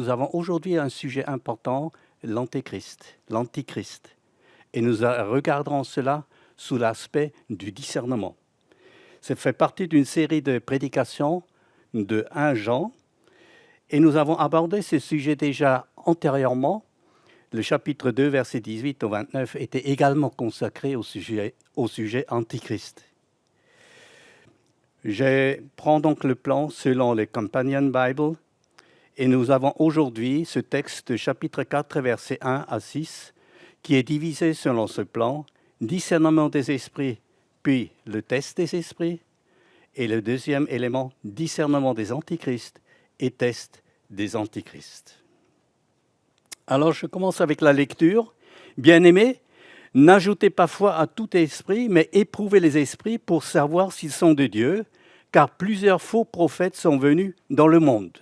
nous avons aujourd'hui un sujet important, l'Antichrist. Et nous regarderons cela sous l'aspect du discernement. Ça fait partie d'une série de prédications de 1 Jean. Et nous avons abordé ce sujet déjà antérieurement. Le chapitre 2, versets 18 au 29, était également consacré au sujet Antichrist. Je prends donc le plan selon le Companion Bible. Et nous avons aujourd'hui ce texte, chapitre 4, versets 1 à 6, qui est divisé selon ce plan, discernement des esprits, puis le test des esprits, et le deuxième élément, discernement des antichrists et test des antichrists. Alors je commence avec la lecture. Bien-aimés, n'ajoutez pas foi à tout esprit, mais éprouvez les esprits pour savoir s'ils sont de Dieu, car plusieurs faux prophètes sont venus dans le monde.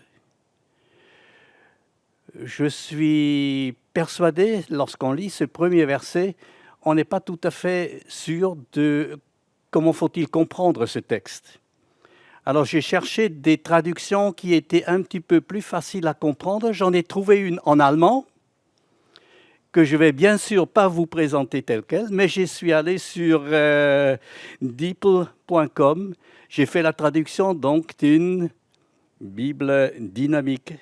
Je suis persuadé, lorsqu'on lit ce premier verset, on n'est pas tout à fait sûr de comment faut-il comprendre ce texte. Alors j'ai cherché des traductions qui étaient un petit peu plus faciles à comprendre. J'en ai trouvé une en allemand, que je vais bien sûr pas vous présenter telle quelle, mais je suis allé sur deeple.com. J'ai fait la traduction donc d'une Bible dynamique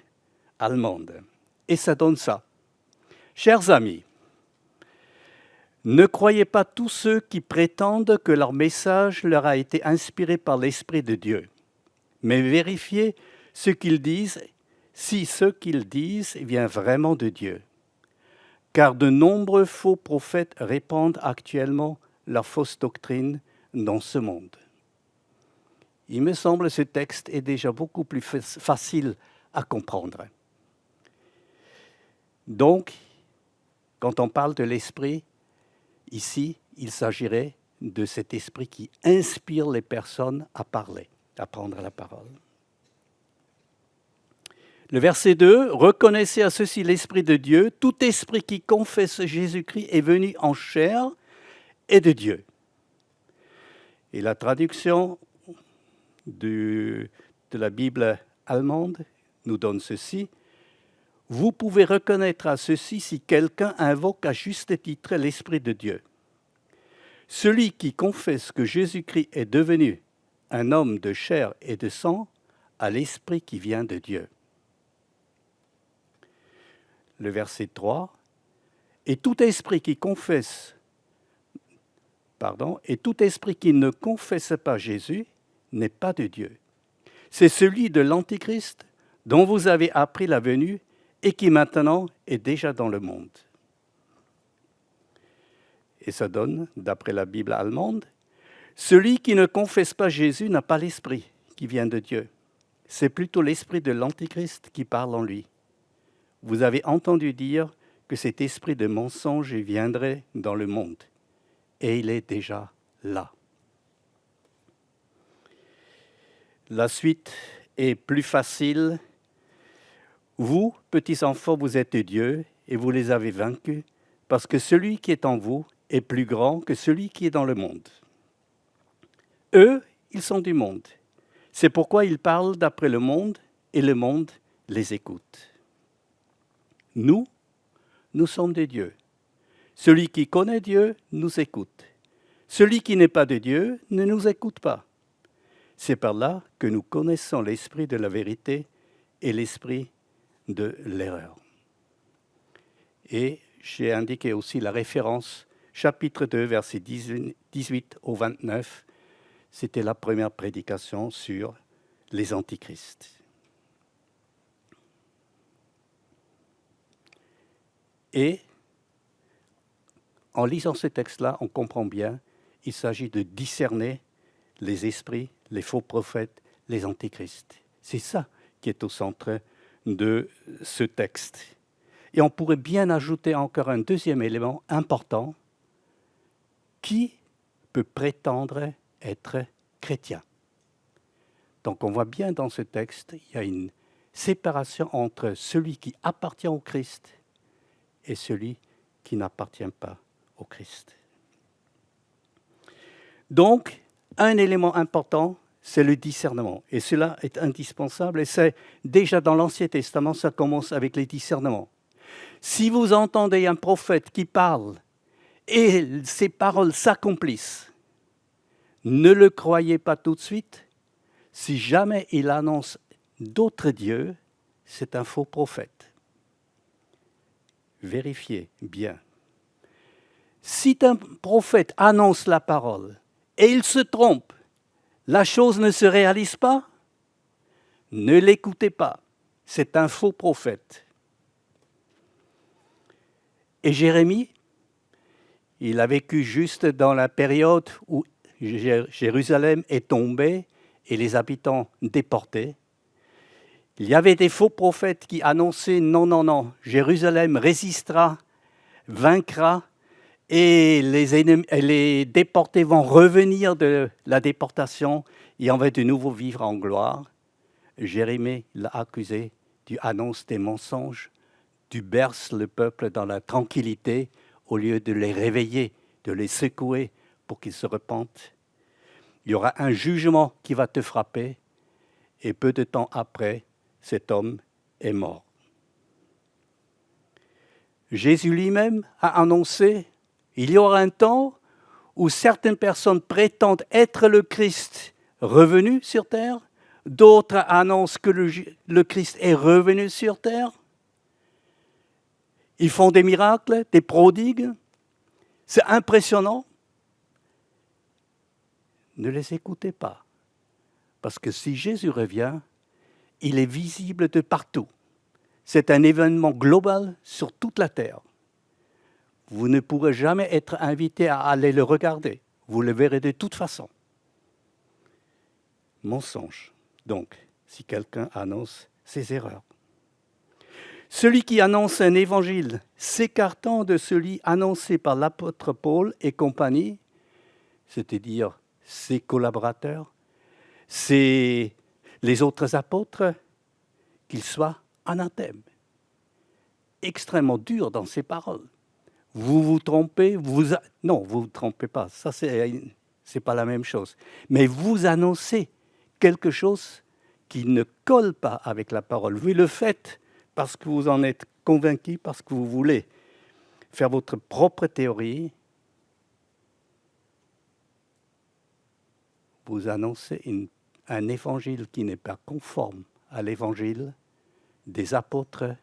allemande. Et ça donne ça. Chers amis, ne croyez pas tous ceux qui prétendent que leur message leur a été inspiré par l'Esprit de Dieu, mais vérifiez ce qu'ils disent, si ce qu'ils disent vient vraiment de Dieu. Car de nombreux faux prophètes répandent actuellement leur fausse doctrine dans ce monde. Il me semble que ce texte est déjà beaucoup plus facile à comprendre. Donc, quand on parle de l'esprit, ici, il s'agirait de cet esprit qui inspire les personnes à parler, à prendre la parole. Le verset 2, « Reconnaissez à ceci l'Esprit de Dieu, tout esprit qui confesse Jésus-Christ est venu en chair est de Dieu. » Et la traduction de la Bible allemande nous donne ceci. « Vous pouvez reconnaître à ceci si quelqu'un invoque à juste titre l'Esprit de Dieu. Celui qui confesse que Jésus-Christ est devenu un homme de chair et de sang a l'Esprit qui vient de Dieu. » Le verset 3, « Et tout esprit qui ne confesse pas Jésus n'est pas de Dieu. C'est celui de l'Antichrist dont vous avez appris la venue et qui maintenant est déjà dans le monde. » Et ça donne, d'après la Bible allemande, « Celui qui ne confesse pas Jésus n'a pas l'esprit qui vient de Dieu. C'est plutôt l'esprit de l'Antichrist qui parle en lui. Vous avez entendu dire que cet esprit de mensonge viendrait dans le monde. Et il est déjà là. » La suite est plus facile. « Vous, petits enfants, vous êtes Dieu et vous les avez vaincus, parce que celui qui est en vous est plus grand que celui qui est dans le monde. Eux, ils sont du monde. C'est pourquoi ils parlent d'après le monde et le monde les écoute. Nous sommes de Dieu. Celui qui connaît Dieu nous écoute. Celui qui n'est pas de Dieu ne nous écoute pas. C'est par là que nous connaissons l'esprit de la vérité et l'esprit de l'erreur. » Et j'ai indiqué aussi la référence, chapitre 2, versets 18 au 29. C'était la première prédication sur les antichrists. Et en lisant ce texte-là, on comprend bien, il s'agit de discerner les esprits, les faux prophètes, les antichrists. C'est ça qui est au centre de ce texte. Et on pourrait bien ajouter encore un deuxième élément important. Qui peut prétendre être chrétien? Donc on voit bien dans ce texte, il y a une séparation entre celui qui appartient au Christ et celui qui n'appartient pas au Christ. Donc, un élément important, c'est le discernement. Et cela est indispensable. Et c'est déjà dans l'Ancien Testament, ça commence avec les discernements. Si vous entendez un prophète qui parle et ses paroles s'accomplissent, ne le croyez pas tout de suite. Si jamais il annonce d'autres dieux, c'est un faux prophète. Vérifiez bien. Si un prophète annonce la parole et il se trompe, la chose ne se réalise pas, ne l'écoutez pas. C'est un faux prophète. Et Jérémie, il a vécu juste dans la période où Jérusalem est tombée et les habitants déportés. Il y avait des faux prophètes qui annonçaient non, non, non, Jérusalem résistera, vaincra, et les déportés vont revenir de la déportation et on va de nouveau vivre en gloire. Jérémie l'a accusé, tu annonces des mensonges, tu berces le peuple dans la tranquillité au lieu de les réveiller, de les secouer pour qu'ils se repentent. Il y aura un jugement qui va te frapper et peu de temps après, cet homme est mort. Jésus lui-même a annoncé, il y aura un temps où certaines personnes prétendent être le Christ revenu sur terre, d'autres annoncent que le Christ est revenu sur terre. Ils font des miracles, des prodigues. C'est impressionnant. Ne les écoutez pas. Parce que si Jésus revient, il est visible de partout. C'est un événement global sur toute la terre. Vous ne pourrez jamais être invité à aller le regarder. Vous le verrez de toute façon. Mensonge. Donc, si quelqu'un annonce ses erreurs. Celui qui annonce un évangile s'écartant de celui annoncé par l'apôtre Paul et compagnie, c'est-à-dire ses collaborateurs, les autres apôtres, qu'il soit anathème. Extrêmement dur dans ses paroles. Vous vous trompez, non, vous ne vous trompez pas, ça c'est pas la même chose. Mais vous annoncez quelque chose qui ne colle pas avec la parole. Vous le faites parce que vous en êtes convaincu, parce que vous voulez faire votre propre théorie. Vous annoncez un évangile qui n'est pas conforme à l'évangile des apôtres.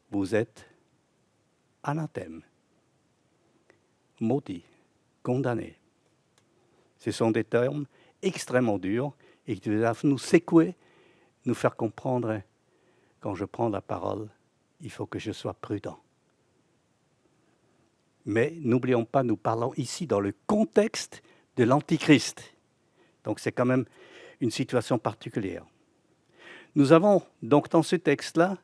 Vous êtes anathème, maudit, condamné. Ce sont des termes extrêmement durs et qui doivent nous secouer, nous faire comprendre, quand je prends la parole, il faut que je sois prudent. Mais n'oublions pas, nous parlons ici dans le contexte de l'Antichrist. Donc c'est quand même une situation particulière. Nous avons donc dans ce texte-là,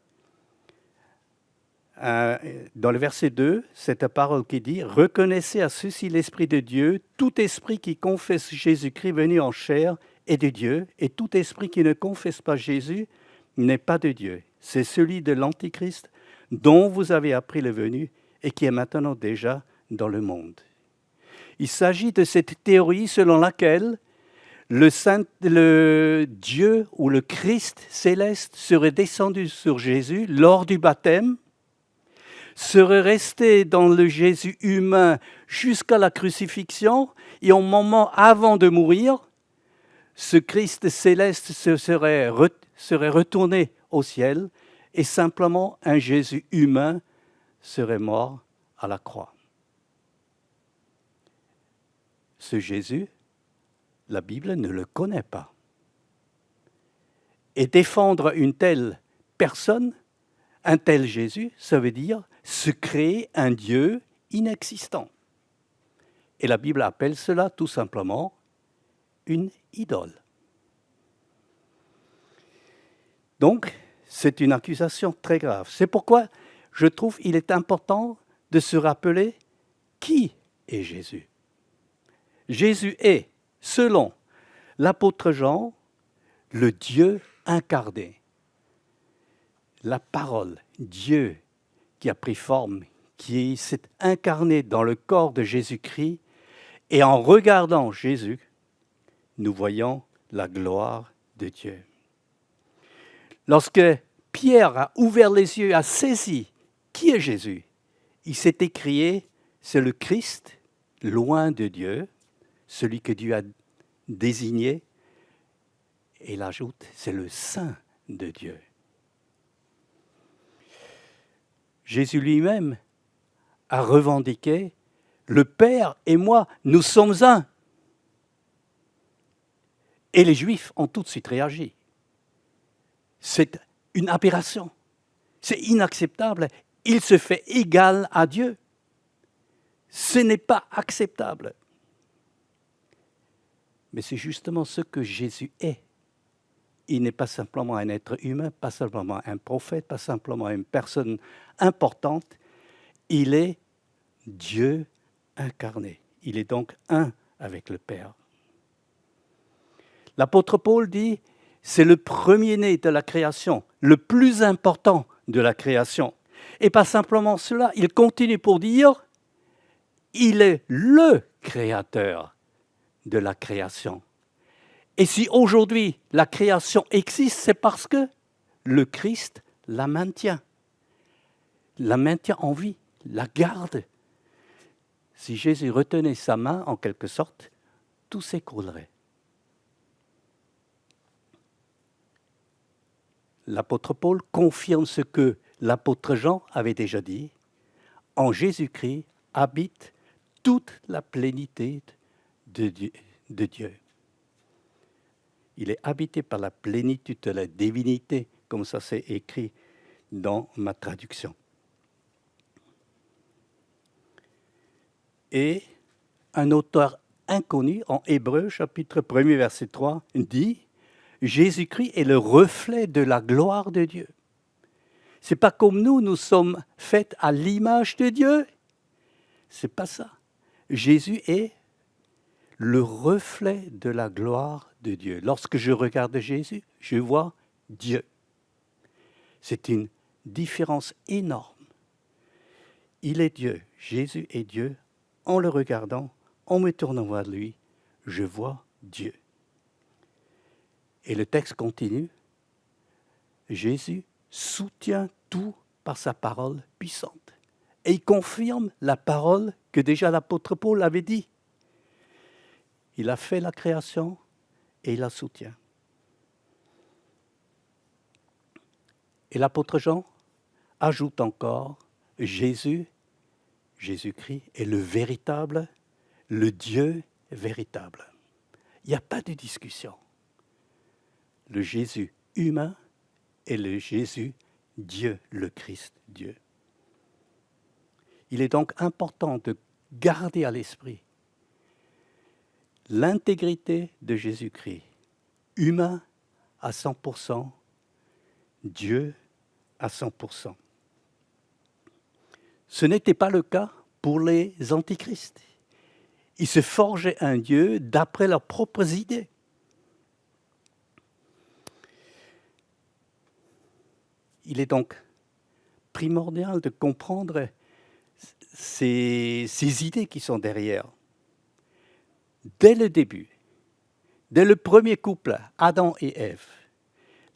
dans le verset 2, cette parole qui dit « Reconnaissez à ceci l'Esprit de Dieu, tout esprit qui confesse Jésus-Christ venu en chair est de Dieu, et tout esprit qui ne confesse pas Jésus n'est pas de Dieu. C'est celui de l'Antichrist dont vous avez appris le venu et qui est maintenant déjà dans le monde. » Il s'agit de cette théorie selon laquelle le Dieu ou le Christ céleste serait descendu sur Jésus lors du baptême, serait resté dans le Jésus humain jusqu'à la crucifixion, et au moment avant de mourir, ce Christ céleste serait retourné au ciel, et simplement un Jésus humain serait mort à la croix. Ce Jésus, la Bible ne le connaît pas. Et défendre une telle personne, un tel Jésus, ça veut dire se créer un Dieu inexistant. Et la Bible appelle cela tout simplement une idole. Donc, c'est une accusation très grave. C'est pourquoi je trouve qu'il est important de se rappeler qui est Jésus. Jésus est, selon l'apôtre Jean, le Dieu incarné. La parole, Dieu qui a pris forme, qui s'est incarné dans le corps de Jésus-Christ. Et en regardant Jésus, nous voyons la gloire de Dieu. Lorsque Pierre a ouvert les yeux, a saisi qui est Jésus, il s'est écrié, c'est le Christ, loin de Dieu, celui que Dieu a désigné, et il ajoute, c'est le Saint de Dieu. Jésus lui-même a revendiqué, le Père et moi, nous sommes un. Et les Juifs ont tout de suite réagi. C'est une aberration. C'est inacceptable. Il se fait égal à Dieu. Ce n'est pas acceptable. Mais c'est justement ce que Jésus est. Il n'est pas simplement un être humain, pas simplement un prophète, pas simplement une personne importante. Il est Dieu incarné. Il est donc un avec le Père. L'apôtre Paul dit, c'est le premier-né de la création, le plus important de la création. Et pas simplement cela, il continue pour dire, il est le créateur de la création. Et si aujourd'hui la création existe, c'est parce que le Christ la maintient en vie, la garde. Si Jésus retenait sa main, en quelque sorte, tout s'écroulerait. L'apôtre Paul confirme ce que l'apôtre Jean avait déjà dit. En Jésus-Christ habite toute la plénitude de Dieu. Il est habité par la plénitude de la divinité, comme ça c'est écrit dans ma traduction. Et un auteur inconnu, en Hébreux, chapitre 1er, verset 3, dit « Jésus-Christ est le reflet de la gloire de Dieu ». Ce n'est pas comme nous sommes faits à l'image de Dieu. Ce n'est pas ça. Jésus est le reflet de la gloire de Dieu. Lorsque je regarde Jésus, je vois Dieu. C'est une différence énorme. Il est Dieu, Jésus est Dieu. En le regardant, en me tournant vers lui, je vois Dieu. Et le texte continue. Jésus soutient tout par sa parole puissante. Et il confirme la parole que déjà l'apôtre Paul avait dit. Il a fait la création et il la soutient. Et l'apôtre Jean ajoute encore, Jésus-Christ est le véritable, le Dieu véritable. Il n'y a pas de discussion. Le Jésus humain et le Jésus Dieu, le Christ Dieu. Il est donc important de garder à l'esprit l'intégrité de Jésus-Christ, humain à 100%, Dieu à 100%. Ce n'était pas le cas pour les antichrists. Ils se forgeaient un Dieu d'après leurs propres idées. Il est donc primordial de comprendre ces idées qui sont derrière. Dès le début, dès le premier couple, Adam et Ève,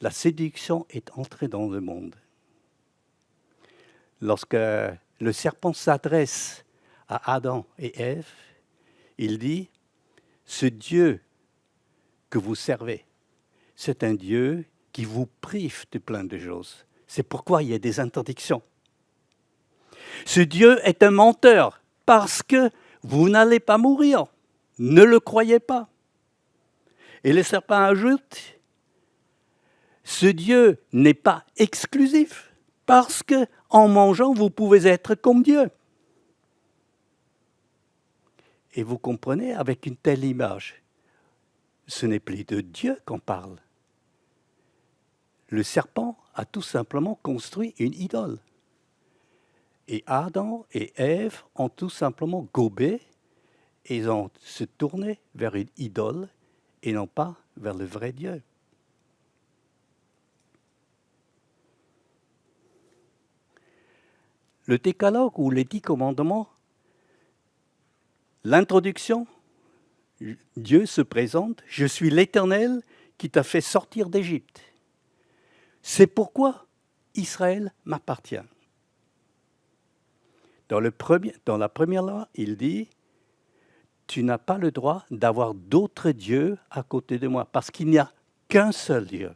la séduction est entrée dans le monde. Lorsque le serpent s'adresse à Adam et Ève, il dit, ce Dieu que vous servez, c'est un Dieu qui vous prive de plein de choses. C'est pourquoi il y a des interdictions. Ce Dieu est un menteur parce que vous n'allez pas mourir. Ne le croyez pas. Et le serpent ajoute, ce Dieu n'est pas exclusif parce qu'en mangeant, vous pouvez être comme Dieu. Et vous comprenez, avec une telle image, ce n'est plus de Dieu qu'on parle. Le serpent a tout simplement construit une idole. Et Adam et Ève ont tout simplement gobé et ils ont se tourné vers une idole et non pas vers le vrai Dieu. Le décalogue ou les 10 commandements, l'introduction, Dieu se présente, je suis l'Éternel, qui t'a fait sortir d'Égypte. C'est pourquoi Israël m'appartient. Dans la première loi, il dit, tu n'as pas le droit d'avoir d'autres dieux à côté de moi, parce qu'il n'y a qu'un seul Dieu.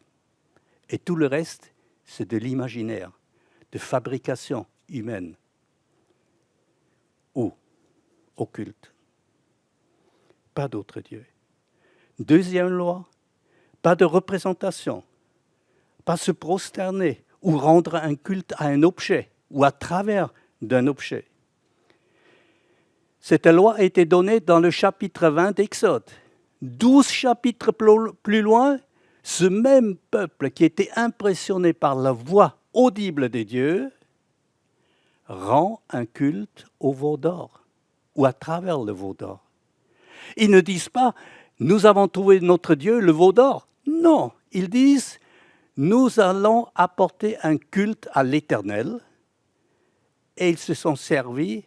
Et tout le reste, c'est de l'imaginaire, de fabrication humaine ou occulte. Pas d'autres dieux. Deuxième loi, pas de représentation, pas se prosterner ou rendre un culte à un objet ou à travers d'un objet. Cette loi a été donnée dans le chapitre 20 d'Exode. 12 chapitres plus loin, ce même peuple qui était impressionné par la voix audible des dieux rend un culte au veau d'or ou à travers le veau d'or. Ils ne disent pas « nous avons trouvé notre Dieu, le veau d'or ». Non, ils disent « nous allons apporter un culte à l'Éternel » et ils se sont servis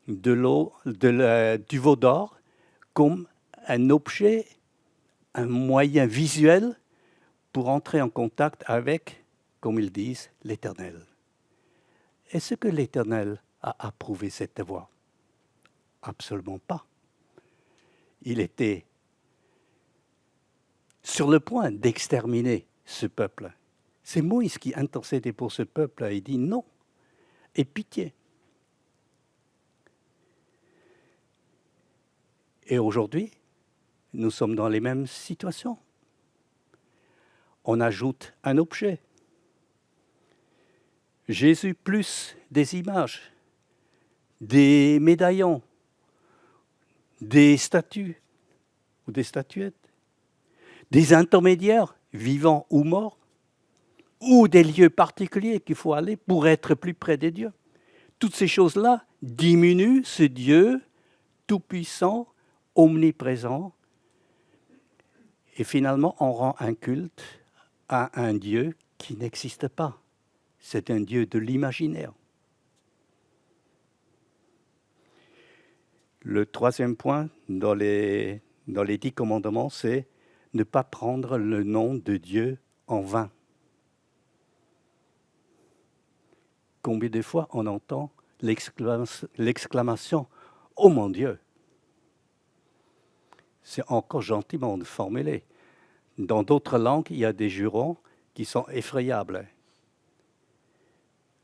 du veau d'or comme un objet, un moyen visuel pour entrer en contact avec, comme ils disent, l'Éternel. Est-ce que l'Éternel a approuvé cette voie? Absolument pas. Il était sur le point d'exterminer ce peuple. C'est Moïse qui intercédait pour ce peuple. Il dit non, aie pitié. Et aujourd'hui, nous sommes dans les mêmes situations. On ajoute un objet. Jésus plus des images, des médaillons, des statues ou des statuettes, des intermédiaires vivants ou morts, ou des lieux particuliers qu'il faut aller pour être plus près des dieux. Toutes ces choses-là diminuent ce Dieu tout-puissant, omniprésent, et finalement on rend un culte à un Dieu qui n'existe pas. C'est un Dieu de l'imaginaire. Le troisième point dans les 10 commandements, c'est ne pas prendre le nom de Dieu en vain. Combien de fois on entend l'exclamation « Oh mon Dieu !» C'est encore gentiment formulé. Dans d'autres langues, il y a des jurons qui sont effrayables.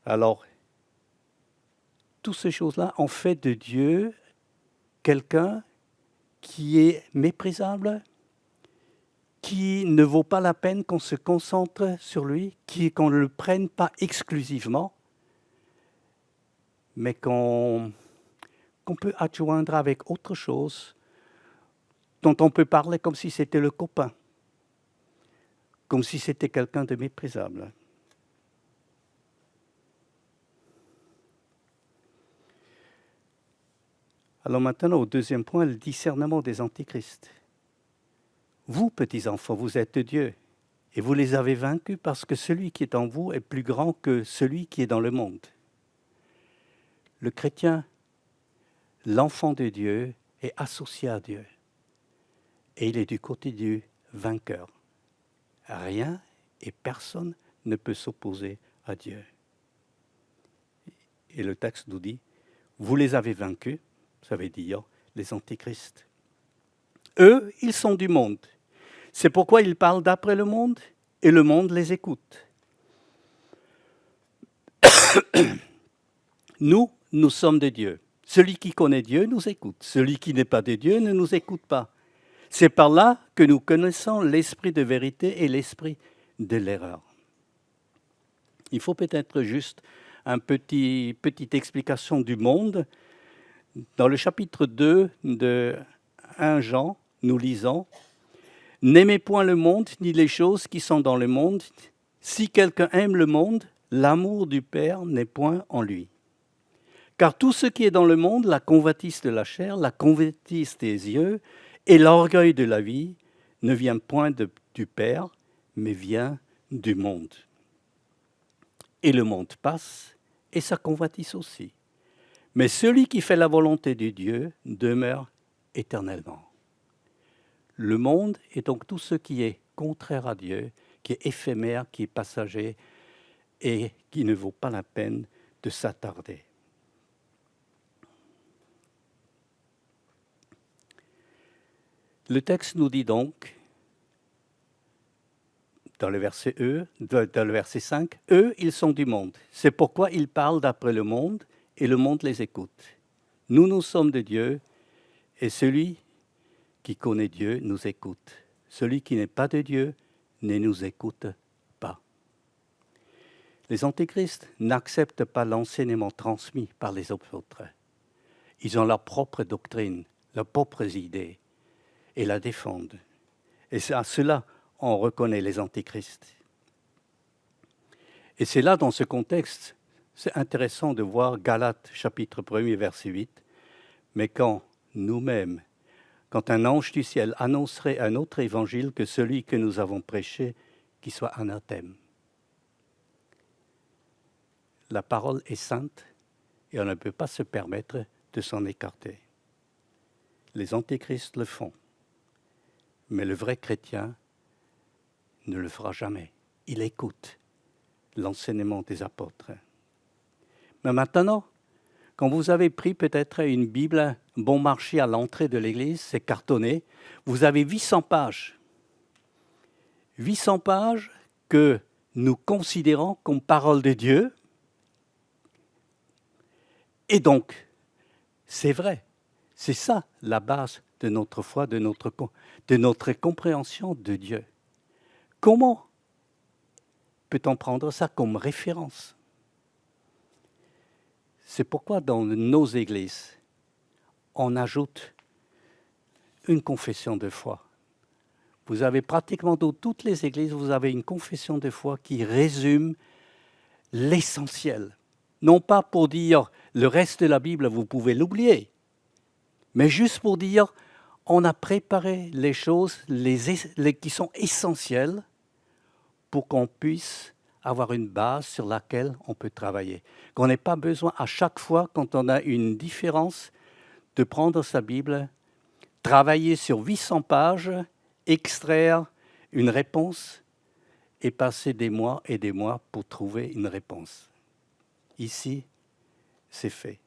Alors, toutes ces choses-là ont fait de Dieu quelqu'un qui est méprisable, qui ne vaut pas la peine qu'on se concentre sur lui, qu'on ne le prenne pas exclusivement, mais qu'on peut adjoindre avec autre chose, dont on peut parler comme si c'était le copain, comme si c'était quelqu'un de méprisable. Alors maintenant, au deuxième point, le discernement des antichrists. Vous, petits enfants, vous êtes Dieu, et vous les avez vaincus parce que celui qui est en vous est plus grand que celui qui est dans le monde. Le chrétien, l'enfant de Dieu, est associé à Dieu, et il est du côté du vainqueur. Rien et personne ne peut s'opposer à Dieu. Et le texte nous dit, vous les avez vaincus, ça veut dire les antichrists. Eux, ils sont du monde. C'est pourquoi ils parlent d'après le monde et le monde les écoute. Nous sommes de Dieu. Celui qui connaît Dieu nous écoute. Celui qui n'est pas de Dieu ne nous écoute pas. C'est par là que nous connaissons l'esprit de vérité et l'esprit de l'erreur. Il faut peut-être juste une petite explication du monde. Dans le chapitre 2 de 1 Jean, nous lisons « N'aimez point le monde, ni les choses qui sont dans le monde. Si quelqu'un aime le monde, l'amour du Père n'est point en lui. Car tout ce qui est dans le monde, la convoitise de la chair, la convoitise des yeux et l'orgueil de la vie, ne vient point du Père, mais vient du monde. Et le monde passe, et sa convoitise aussi. Mais celui qui fait la volonté de Dieu demeure éternellement. » Le monde est donc tout ce qui est contraire à Dieu, qui est éphémère, qui est passager et qui ne vaut pas la peine de s'attarder. Le texte nous dit donc, dans le verset 5, « Eux, ils sont du monde. C'est pourquoi ils parlent d'après le monde, et le monde les écoute. Nous, nous sommes de Dieu, et celui qui connaît Dieu nous écoute. Celui qui n'est pas de Dieu ne nous écoute pas. » Les antéchrists n'acceptent pas l'enseignement transmis par les apôtres. Ils ont leur propre doctrine, leurs propres idées, et la défendent. Et c'est à cela on reconnaît les antéchrists. Et c'est là, dans ce contexte, c'est intéressant de voir Galates, chapitre 1er, verset 8. « Mais quand nous-mêmes, quand un ange du ciel annoncerait un autre évangile que celui que nous avons prêché, qui soit anathème. » La parole est sainte et on ne peut pas se permettre de s'en écarter. Les antéchrists le font, mais le vrai chrétien ne le fera jamais. Il écoute l'enseignement des apôtres. Mais maintenant, quand vous avez pris peut-être une Bible bon marché à l'entrée de l'église, c'est cartonné, vous avez 800 pages. 800 pages que nous considérons comme parole de Dieu. Et donc, c'est vrai, c'est ça la base de notre foi, de notre compréhension de Dieu. Comment peut-on prendre ça comme référence? C'est pourquoi dans nos églises, on ajoute une confession de foi. Vous avez pratiquement dans toutes les églises, vous avez une confession de foi qui résume l'essentiel. Non pas pour dire le reste de la Bible, vous pouvez l'oublier, mais juste pour dire on a préparé les choses qui sont essentielles pour qu'on puisse avoir une base sur laquelle on peut travailler. Qu'on n'ait pas besoin à chaque fois, quand on a une différence, de prendre sa Bible, travailler sur 800 pages, extraire une réponse et passer des mois et des mois pour trouver une réponse. Ici, c'est fait.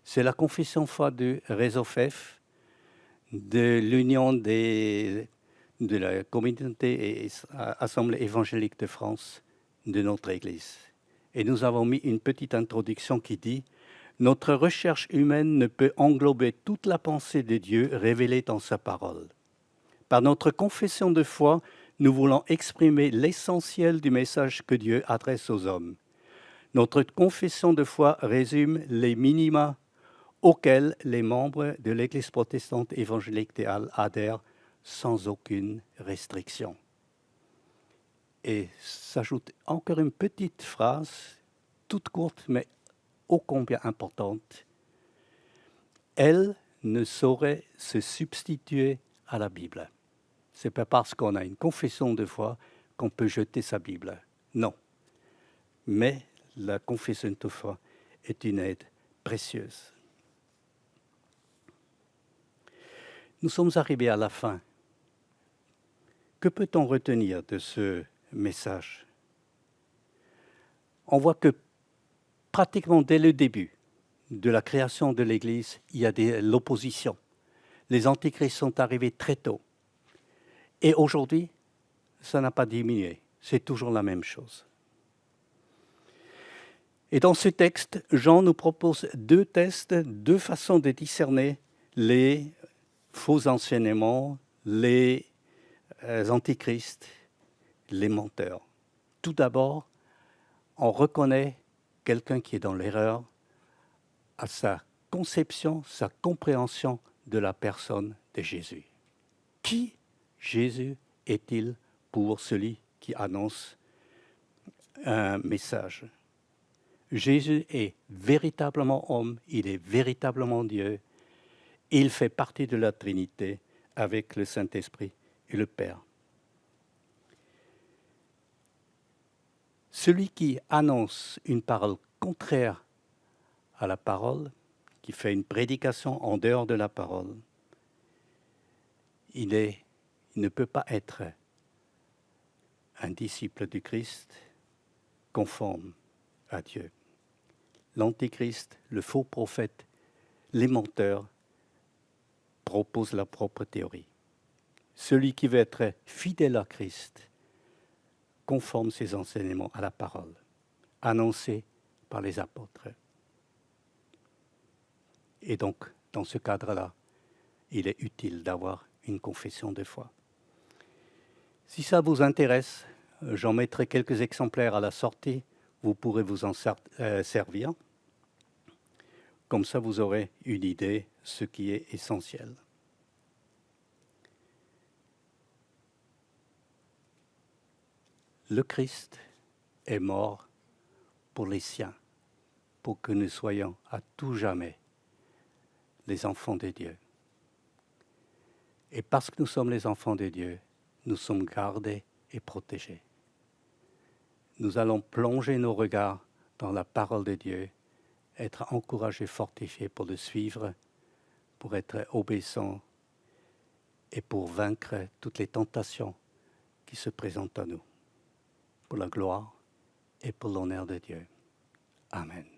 C'est la confession foi du réseau FEF, de l'Union de la communauté et Assemblée évangélique de France, de notre Église. Et nous avons mis une petite introduction qui dit « Notre recherche humaine ne peut englober toute la pensée de Dieu révélée dans sa parole. Par notre confession de foi, nous voulons exprimer l'essentiel du message que Dieu adresse aux hommes. Notre confession de foi résume les minima auxquels les membres de l'Église protestante évangélique des Halles adhèrent sans aucune restriction. » Et s'ajoute encore une petite phrase, toute courte, mais ô combien importante. « Elle ne saurait se substituer à la Bible. » Ce n'est pas parce qu'on a une confession de foi qu'on peut jeter sa Bible. Non. Mais la confession de foi est une aide précieuse. Nous sommes arrivés à la fin. Que peut-on retenir de ce message? On voit que pratiquement dès le début de la création de l'Église, il y a l'opposition. Les antéchrists sont arrivés très tôt. Et aujourd'hui, ça n'a pas diminué. C'est toujours la même chose. Et dans ce texte, Jean nous propose deux tests, deux façons de discerner les faux enseignements, les antichrists, les menteurs. Tout d'abord, on reconnaît quelqu'un qui est dans l'erreur à sa conception, sa compréhension de la personne de Jésus. Qui Jésus est-il pour celui qui annonce un message? Jésus est véritablement homme, il est véritablement Dieu, il fait partie de la Trinité avec le Saint-Esprit et le Père. Celui qui annonce une parole contraire à la parole, qui fait une prédication en dehors de la parole, il ne peut pas être un disciple du Christ conforme à Dieu. L'antéchrist, le faux prophète, les menteurs proposent leur propre théorie. Celui qui veut être fidèle à Christ conforme ses enseignements à la parole, annoncée par les apôtres. Et donc, dans ce cadre-là, il est utile d'avoir une confession de foi. Si ça vous intéresse, j'en mettrai quelques exemplaires à la sortie. Vous pourrez vous en servir. Comme ça, vous aurez une idée de ce qui est essentiel. Le Christ est mort pour les siens, pour que nous soyons à tout jamais les enfants de Dieu. Et parce que nous sommes les enfants de Dieu, nous sommes gardés et protégés. Nous allons plonger nos regards dans la parole de Dieu, être encouragés, fortifiés pour le suivre, pour être obéissants et pour vaincre toutes les tentations qui se présentent à nous, pour la gloire et pour l'honneur de Dieu. Amen.